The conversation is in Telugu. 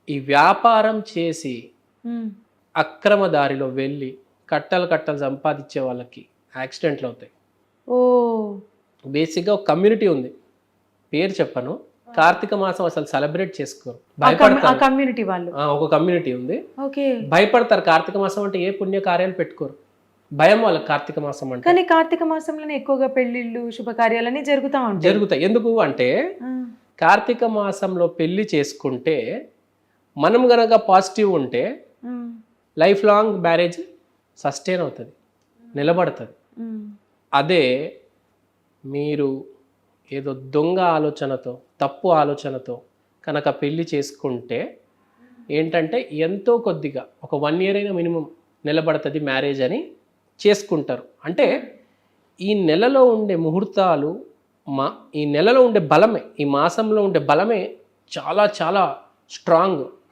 ఈ వ్యాపారం చేసి ఉమ్. అక్రమ దారిలో వెళ్ళి కట్టలు కట్టలు సంపాదించే వాళ్ళకి యాక్సిడెంట్లు అవుతాయి. ఓ. బేసిక్గా ఒక కమ్యూనిటీ ఉంది, పేరు చెప్పను. కార్తీక మాసం అసలు సెలబ్రేట్ చేసుకోరు, ఆ భయపడతారు. కమ్యూనిటీ వాళ్ళు. ఒక కమ్యూనిటీ ఉంది, ఓకే. భయపడతారు. కార్తీక మాసం అంటే ఏ పుణ్య కార్యాలు పెట్టుకోరు, భయం వాళ్ళకి కార్తీక మాసం అంటే. కానీ కార్తీక మాసంలోనే ఎక్కువగా పెళ్లిళ్ళు శుభకార్యాలన్నీ జరుగుతూ ఉంటాయి. జరుగుతాయి. ఎందుకు అంటే ఆ. కార్తీక మాసంలో పెళ్లి చేసుకుంటే మనం గనక పాజిటివ్ ఉంటే ఉమ్. లైఫ్ లాంగ్ మ్యారేజ్ సస్టైన్ అవుతుంది, నిలబడుతుంది. ఉమ్. అదే మీరు ఏదో దొంగ ఆలోచనతో, తప్పు ఆలోచనతో కనుక పెళ్లి చేసుకుంటే ఏంటంటే ఎంతో కొద్దిగా ఒక 1 year అయినా మినిమం నిలబడుతుంది మ్యారేజ్ అని చేసుకుంటారు. అంటే ఈ నెలలో ఉండే ముహూర్తాలు, ఈ నెలలో ఉండే బలమే, ఈ మాసంలో ఉండే బలమే చాలా చాలా స్ట్రాంగ్.